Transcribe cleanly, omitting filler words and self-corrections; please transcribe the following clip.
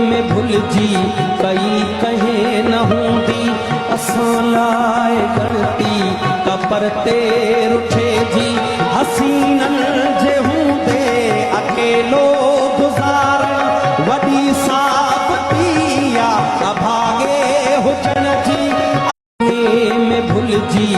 में भुलजी कई कहे न हूंदी असां लाइ गणती त परते रुठे जी हसीनन जे हूंदे अकेलो गुज़ारण वॾी साबती अभागे हुजण जी में भुलजी